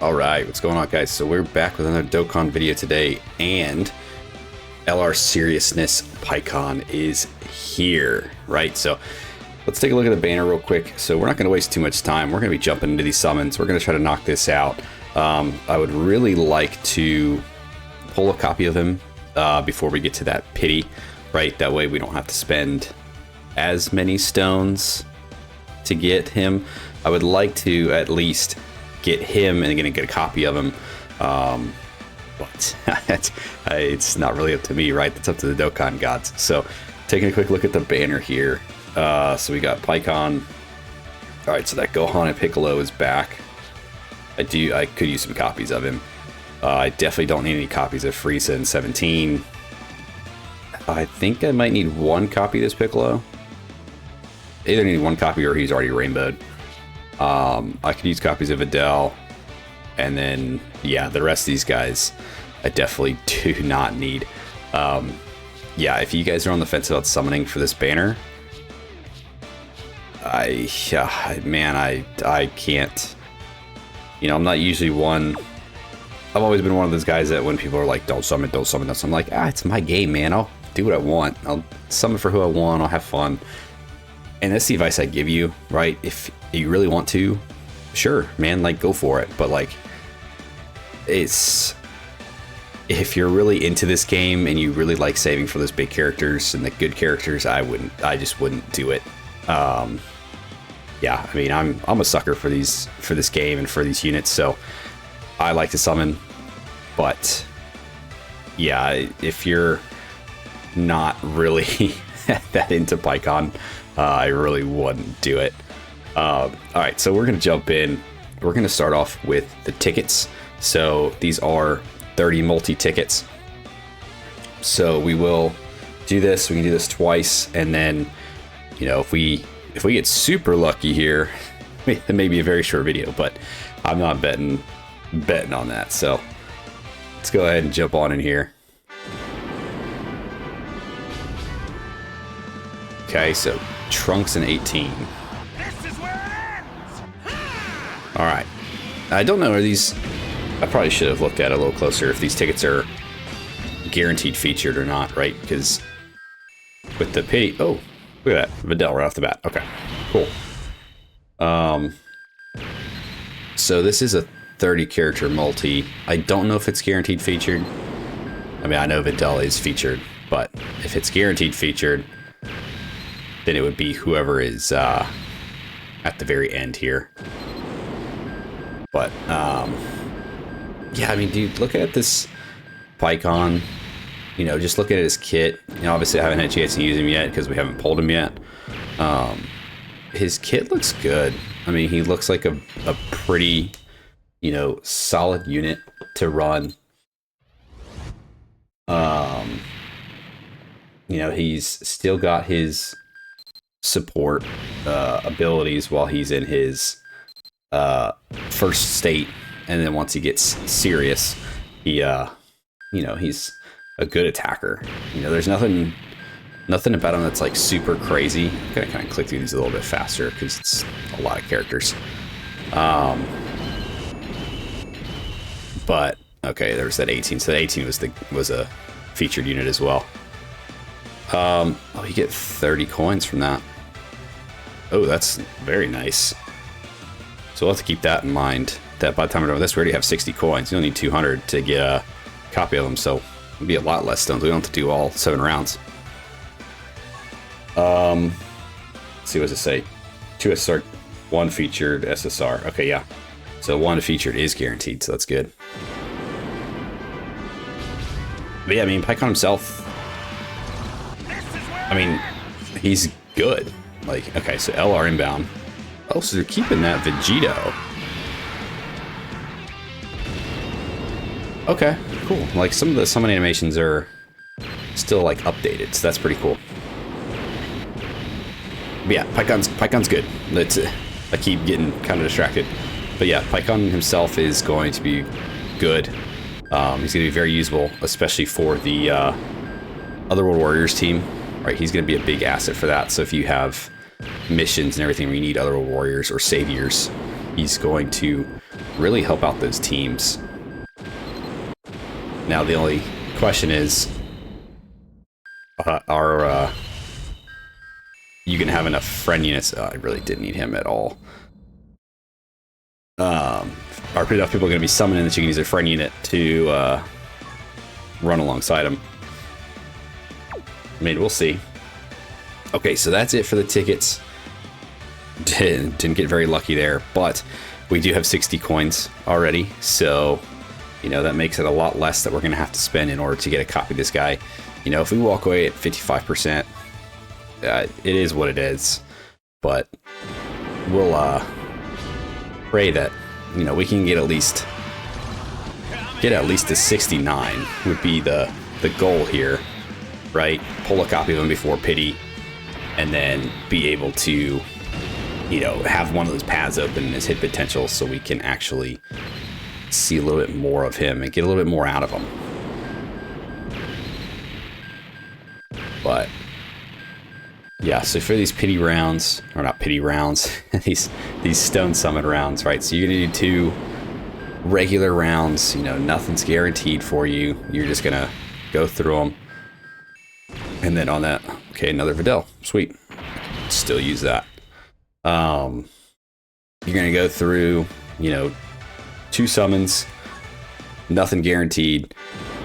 Alright, what's going on, guys? So we're back with another Dokkan video today, and LR Seriousness Pikkon is here, right? So let's take a look at the banner real quick. So we're not going to waste too much time. We're going to be jumping into these summons. We're going to try to knock this out. I would really like to pull a copy of him before we get to that pity, right? That way we don't have to spend as many stones to get him. I would like to at least get him and get a copy of him, but it's not really up to me, right? That's up to the Dokkan gods. So taking a quick look at the banner here, so we got Pikkon. All right, so that Gohan and Piccolo is back. I could use some copies of him. I definitely don't need any copies of Frieza and 17. I think I might need one copy of this Piccolo. Either need one copy or he's already rainbowed. I could use copies of Adele, and then yeah, the rest of these guys I definitely do not need. Yeah, if you guys are on the fence about summoning for this banner, I can't. You know, I'm not usually one. I've always been one of those guys that when people are like, don't summon, don't summon, don't summon, I'm like, it's my game, man. I'll do what I want. I'll summon for who I want. I'll have fun. And that's the advice I give you, right? If you really want to, sure, man, like, go for it. But like, if you're really into this game and you really like saving for those big characters and the good characters, I just wouldn't do it. Yeah, I mean, I'm a sucker for this game and for these units, so I like to summon. But yeah, if you're not really that into Pikkon, I really wouldn't do it. All right, so we're gonna jump in. We're gonna start off with the tickets. So these are 30 multi-tickets. So we will do this. We can do this twice, and then, you know, if we get super lucky here, it may be a very short video, but I'm not betting on that. So let's go ahead and jump on in here. Okay, so Trunks and 18. This is where it ends. All right. I don't know, are these... I probably should have looked at it a little closer if these tickets are guaranteed featured or not, right? Because with the pity... Oh, look at that. Videl right off the bat. Okay, cool. So this is a 30 character multi. I don't know if it's guaranteed featured. I mean, I know Videl is featured, but if it's guaranteed featured, then it would be whoever is at the very end here. But yeah, I mean, dude, look at this Pikkon. You know, just look at his kit. You know, obviously I haven't had a chance to use him yet because we haven't pulled him yet. His kit looks good. I mean, he looks like a pretty, you know, solid unit to run. You know, he's still got his support abilities while he's in his first state, and then once he gets serious, he you know, he's a good attacker. You know, there's nothing about him that's like super crazy. I'm gonna kind of click through these a little bit faster because it's a lot of characters. But okay, there's that 18. So that 18 was a featured unit as well. Oh, you get 30 coins from that. Oh, that's very nice. So we'll have to keep that in mind, that by the time we're done with this, we already have 60 coins. You only need 200 to get a copy of them, so it'll be a lot less stones. We don't have to do all 7 rounds. Let's see, what does it say? 2 SSR, 1 featured SSR. Okay, yeah. So 1 featured is guaranteed, so that's good. But yeah, I mean, Pikkon himself, I mean, he's good. Like, okay, so LR inbound. Oh, so they're keeping that Vegito. Okay, cool. Like, some of the summon animations are still, like, updated, so that's pretty cool. But yeah, Pikkon's good. I keep getting kind of distracted. But yeah, Pikkon himself is going to be good. He's going to be very usable, especially for the Otherworld Warriors team. Right, he's going to be a big asset for that. So if you have missions and everything where you need Otherworld Warriors or Saviors, he's going to really help out those teams. Now the only question is, are you gonna have enough friend units? Oh, I really didn't need him at all. Are enough people going to be summoning that you can use their friend unit to run alongside him? I mean, we'll see. Okay, so that's it for the tickets. Didn't get very lucky there, but we do have 60 coins already, so you know that makes it a lot less that we're going to have to spend in order to get a copy of this guy. You know, if we walk away at 55%, it is what it is. But we'll pray that, you know, we can get at least to 69 would be the goal here, right? Pull a copy of him before pity, and then be able to, you know, have one of those paths open in his hit potential so we can actually see a little bit more of him and get a little bit more out of him. But yeah, so for these pity rounds, or not pity rounds, these stone summon rounds, right? So you're gonna do 2 regular rounds. You know, nothing's guaranteed for you. You're just gonna go through them, and then on that, okay, another Videl, sweet. Still use that. You're gonna go through, you know, 2 summons, nothing guaranteed,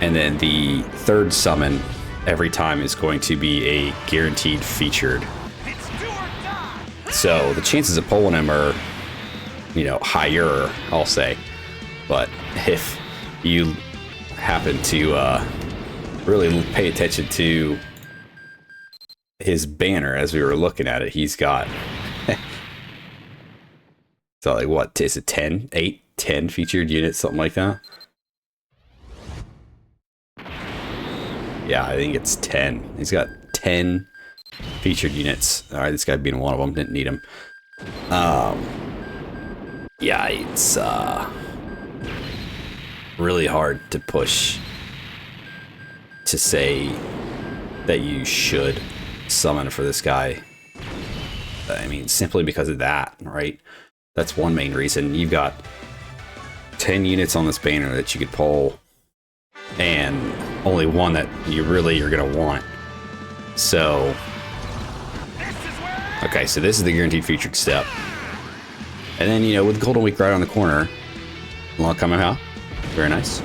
and then the 3rd summon every time is going to be a guaranteed featured. So the chances of pulling him are, you know, higher, I'll say. But if you happen to really pay attention to his banner as we were looking at it, he's got so like, what is it, 10, 8, 10 featured units, something like that? Yeah, I think it's 10. He's got 10 featured units. All right, this guy being one of them, didn't need him. Yeah, it's really hard to push to say that you should summon for this guy. I mean, simply because of that, right? That's one main reason. You've got 10 units on this banner that you could pull, and only one that you really are going to want. So, okay, so this is the guaranteed featured step. And then, you know, with Golden Week right on the corner, long coming out, very nice.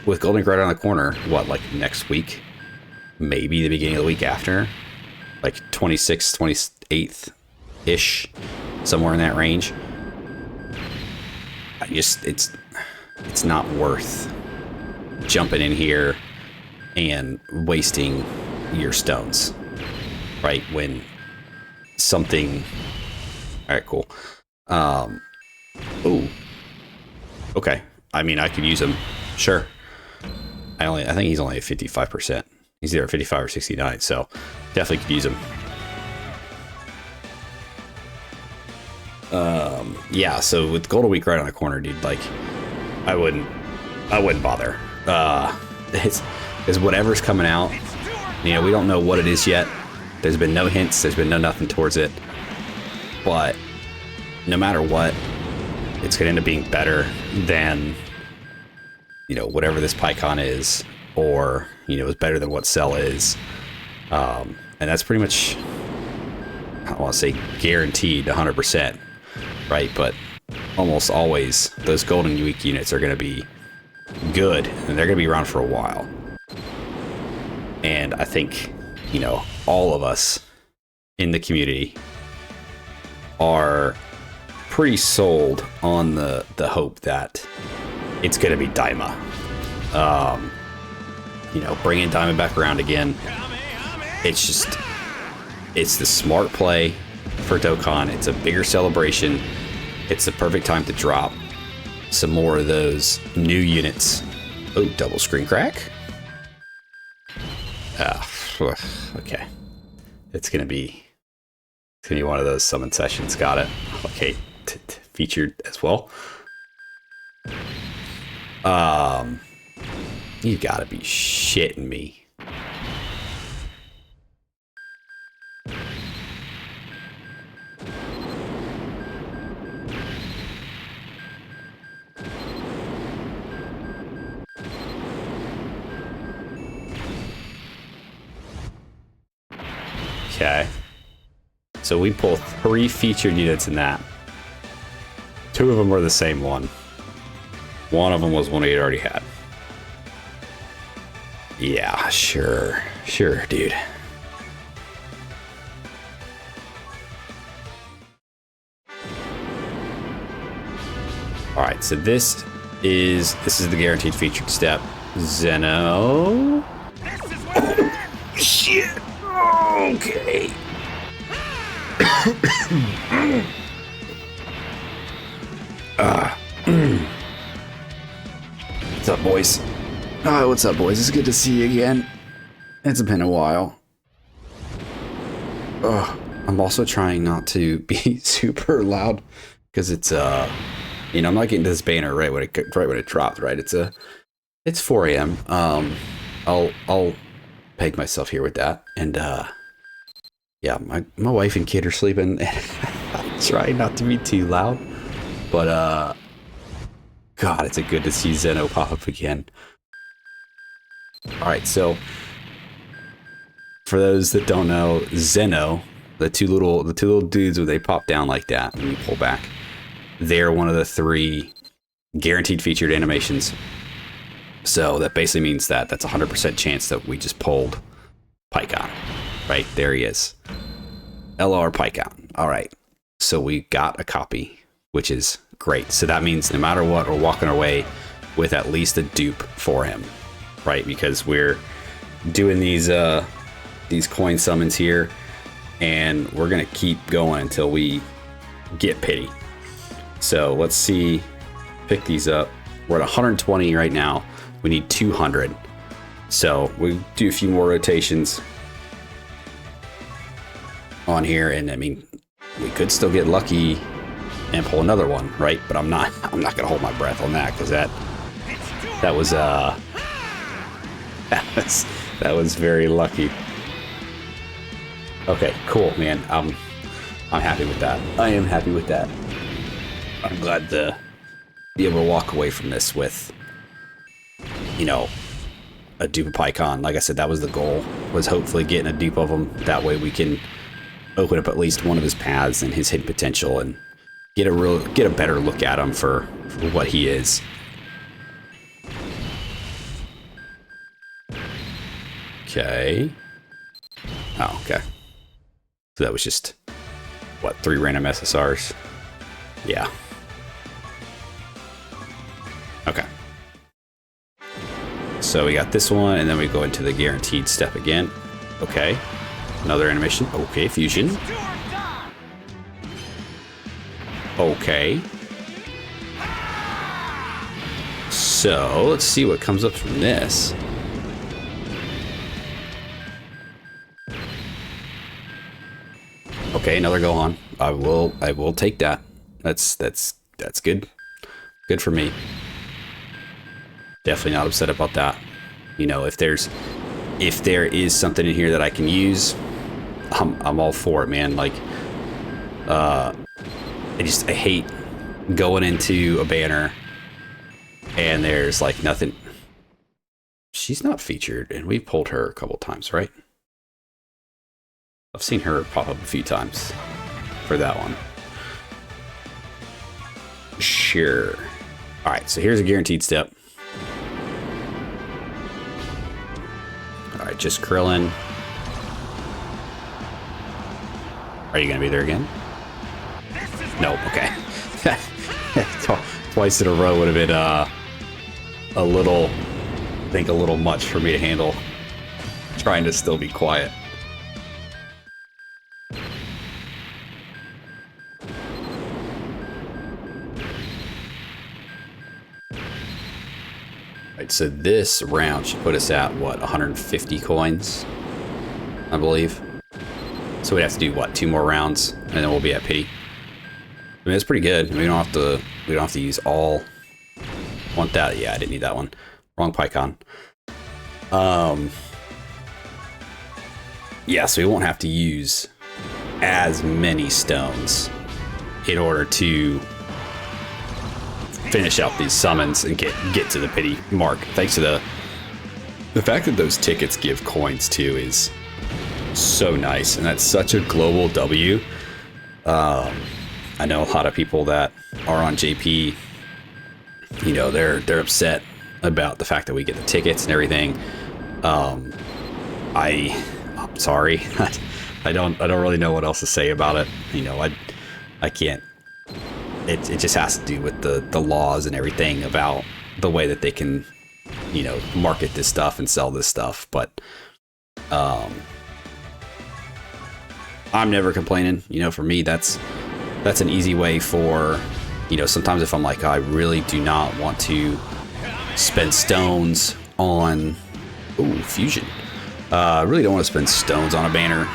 With Golden Week right on the corner, what, like next week? Maybe the beginning of the week after? Like 26th, 28th-ish, somewhere in that range. It's not worth jumping in here and wasting your stones, right? When something, all right, cool. Ooh, okay. I mean, I could use him, sure. I think he's only at 55%. He's either at 55 or 69, so definitely could use him. Yeah, so with Golden Week right on the corner, dude, like, I wouldn't bother. It's whatever's coming out. You know, we don't know what it is yet. There's been no hints. There's been no nothing towards it. But no matter what, it's going to end up being better than, you know, whatever this Phy Pikkon is, or, you know, it's better than what Cell is. And that's pretty much, I don't want to say guaranteed 100%, right? But almost always those Golden Week units are going to be good, and they're going to be around for a while. And I think, you know, all of us in the community are pretty sold on the hope that it's going to be Daima. You know, bringing Daima back around again. It's the smart play for Dokkan. It's a bigger celebration. It's the perfect time to drop some more of those new units. Oh, double screen crack. Okay. It's gonna be one of those summon sessions. Got it. Okay, featured as well. You gotta be shitting me. Okay. So we pull 3 featured units in that. 2 of them were the same one. One of them was one we had already had. Yeah, sure. Sure, dude. Alright, so this is the guaranteed featured step. Zenoooooo. Shit. Okay. What's up, boys? What's up, boys? It's good to see you again. It's been a while. I'm also trying not to be super loud because it's you know, I'm not getting to this banner right when it dropped. Right, it's 4 a.m. I'll peg myself here with that, and yeah, my wife and kid are sleeping. I'm trying not to be too loud, but God, it's good to see Zenoooooo pop up again. All right, so for those that don't know, Zenoooooo, the two little dudes when they pop down like that when you pull back, they're one of the 3 guaranteed featured animations. So that basically means that that's 100% chance that we just pulled Phy Pikkon. Right, there he is. LR Phy Pikkon. All right, so we got a copy, which is great. So that means no matter what, we're walking our way with at least a dupe for him, right? Because we're doing these coin summons here, and we're gonna keep going until we get pity. So let's see, pick these up. We're at 120 right now. We need 200. So we do a few more rotations on here, and I mean, we could still get lucky and pull another one, right? But I'm not gonna hold my breath on that, because that was very lucky. Okay, cool, man. I'm happy with that. I am happy with that. I'm glad to be able to walk away from this with, you know, a dupe of Phy Pikkon. Like I said, that was the goal, was hopefully getting a dupe of him. That way we can open up at least one of his paths and his hidden potential and get a better look at him for what he is. Okay. Oh, okay. So that was just, what, 3 random SSRs? Yeah. Okay. So we got this one, and then we go into the guaranteed step again. Okay. Another animation. Okay, fusion. Okay. So let's see what comes up from this. Okay, another go on. I will take that. That's good. Good for me. Definitely not upset about that. You know, if there is something in here that I can use, I'm all for it, man. Like, I hate going into a banner and there's like nothing. She's not featured, and we've pulled her a couple times, right? I've seen her pop up a few times for that one. Sure. All right, so here's a guaranteed step. All right, just Krillin. Are you gonna be there again? No, okay. Twice in a row would have been a little much for me to handle. Trying to still be quiet. Right, so this round should put us at, what, 150 coins, I believe. So we'd have to do, what, 2 more rounds, and then we'll be at pity. I mean, it's pretty good. We don't have to use all. Want that? Yeah, I didn't need that one. Wrong Phy Pikkon. Yeah, so we won't have to use as many stones in order to finish out these summons and get to the pity mark. Thanks to the fact that those tickets give coins too is so nice, and that's such a global W. I know a lot of people that are on JP, you know, they're upset about the fact that we get the tickets and everything. I'm sorry. I don't really know what else to say about it. You know, I can't. It just has to do with the laws and everything about the way that they can, you know, market this stuff and sell this stuff. But I'm never complaining. You know, for me, that's an easy way for, you know, sometimes if I'm like, I really do not want to spend stones on, ooh, fusion. I really don't want to spend stones on a banner.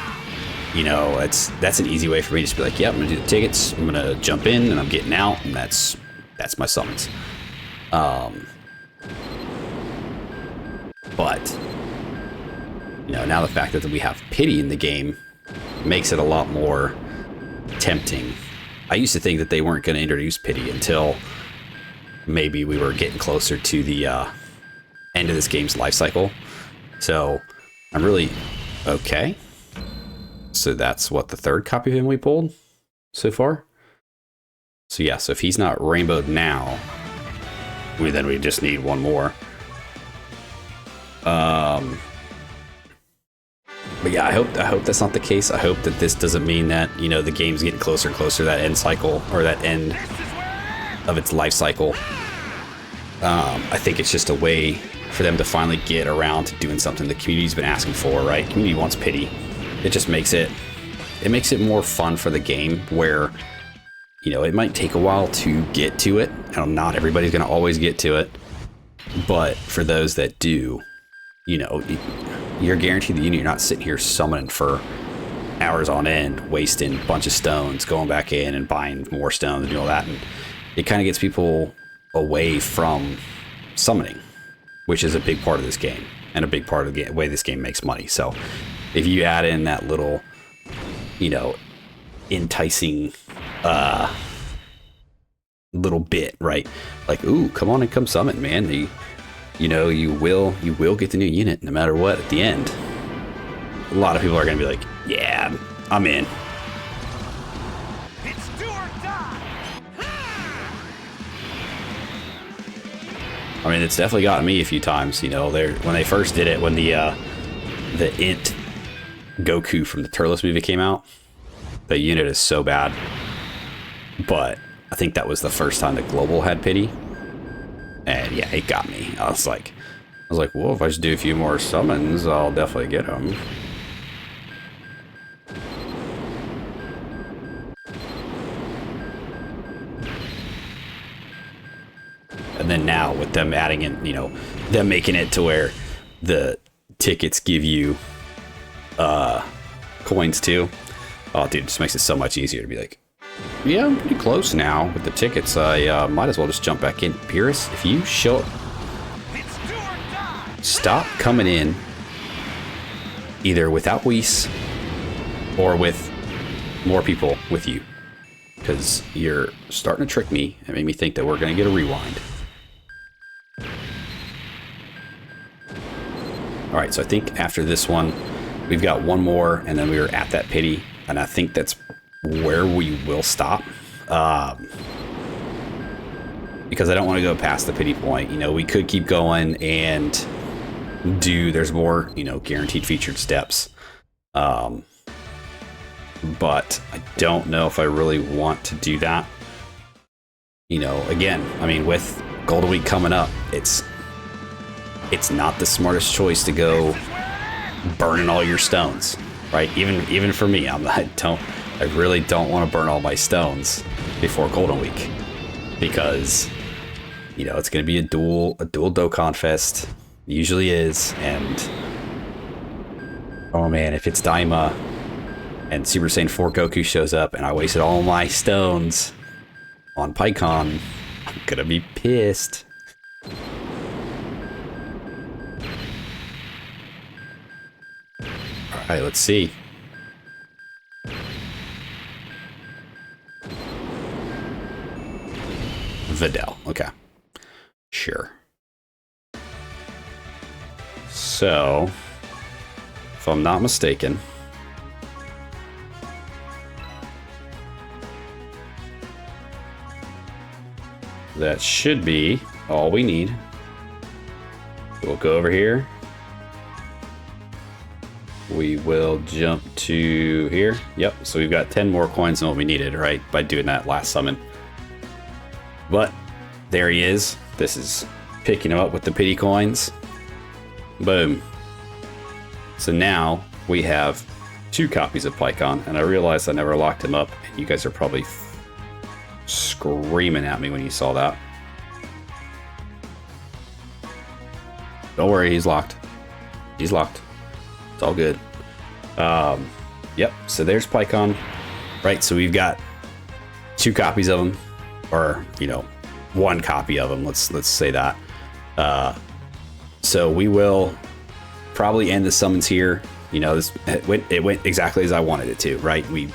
You know, that's an easy way for me to just be like, yeah, I'm gonna do the tickets, I'm gonna jump in and I'm getting out, and that's my summons. But you know, now the fact that we have pity in the game makes it a lot more tempting. I used to think that they weren't going to introduce pity until maybe we were getting closer to the end of this game's life cycle. So I'm really okay. So that's what, the third copy of him we pulled so far. So yeah, so if he's not rainbowed now, then we just need one more. But yeah, I hope that's not the case. I hope that this doesn't mean that, you know, the game's getting closer and closer to that end cycle, or that end of its life cycle. I think it's just a way for them to finally get around to doing something the community's been asking for, right? Community wants pity. It just makes it more fun for the game, where, you know, it might take a while to get to it. Not everybody's going to always get to it, but for those that do, you know, you're guaranteed that you're not sitting here summoning for hours on end, wasting a bunch of stones, going back in and buying more stones and doing all that. And it kind of gets people away from summoning, which is a big part of this game and a big part of the way this game makes money. So if you add in that little, you know, enticing little bit, right? Like, ooh, come on and come summon, man. You know, you will get the new unit no matter what at the end. A lot of people are going to be like, yeah, I'm in. It's do or die. I mean, it's definitely gotten me a few times. You know, when they first did it, when the Int Goku from the Turles movie came out, the unit is so bad. But I think that was the first time that Global had pity. And yeah, it got me. I was like, well, if I just do a few more summons, I'll definitely get them. And then now with them adding in, you know, them making it to where the tickets give you coins too. Oh, dude, it just makes it so much easier to be like, yeah, I'm pretty close now with the tickets. I might as well just jump back in. Pyrrhus, if you show up, stop coming in either without Whis or with more people with you, because you're starting to trick me and make me think that we're going to get a rewind. All right, so I think after this one, we've got one more, and then we were at that pity, and I think that's where we will stop, because I don't want to go past the pity point. You know, we could keep going and there's more, you know, guaranteed featured steps, but I don't know if I really want to do that. You know, again, I mean, with Golden Week coming up, it's not the smartest choice to go burning all your stones, right? Even for me, I really don't want to burn all my stones before Golden Week, because, you know, it's going to be a dual Dokkan fest. It usually is, and oh man, if it's Daima and Super Saiyan 4 Goku shows up and I wasted all my stones on Phy Pikkon, I'm gonna be pissed. Alright, let's see. Videl, okay. Sure. So, if I'm not mistaken, that should be all we need. We'll go over here. We will jump to here. Yep, so we've got 10 more coins than what we needed, right, by doing that last summon. But there he is. This is picking him up with the pity coins. Boom. So now we have 2 copies of Phy Pikkon, and I realized I never locked him up. And you guys are probably screaming at me when you saw that. Don't worry, he's locked. He's locked. It's all good. Yep, so there's Phy Pikkon. Right, so we've got 2 copies of him, or, you know, 1 copy of him, let's say that. So we will probably end the summons here. You know, this it went exactly as I wanted it to, right? We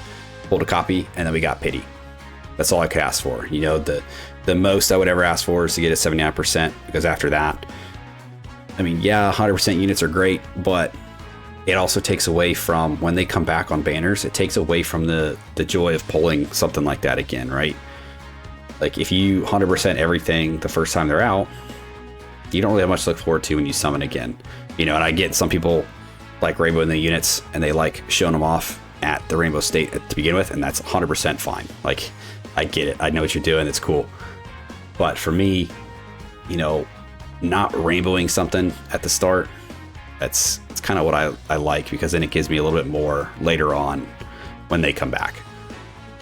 pulled a copy, and then we got pity. That's all I could ask for. You know, the most I would ever ask for is to get a 79%, because after that, I mean, yeah, 100% units are great, but it also takes away from, when they come back on banners, it takes away from the joy of pulling something like that again, right? Like, if you 100% everything the first time they're out, you don't really have much to look forward to when you summon again. You know, and I get some people like Rainbow in the units, and they like showing them off at the Rainbow State to begin with, and that's 100% fine. Like, I get it. I know what you're doing. It's cool. But for me, you know, not rainbowing something at the start, it's kind of what I like, because then it gives me a little bit more later on when they come back.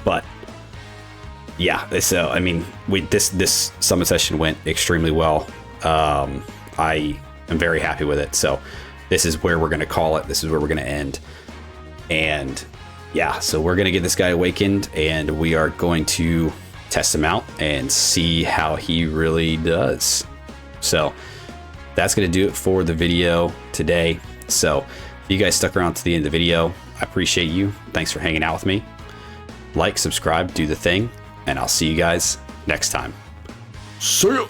But yeah, so I mean, this summon session went extremely well. I am very happy with it. So this is where we're going to call it. This is where we're going to end. And yeah, so we're going to get this guy awakened, and we are going to test him out and see how he really does. So that's going to do it for the video today. So if you guys stuck around to the end of the video, I appreciate you. Thanks for hanging out with me. Like, subscribe, do the thing, and I'll see you guys next time. See ya!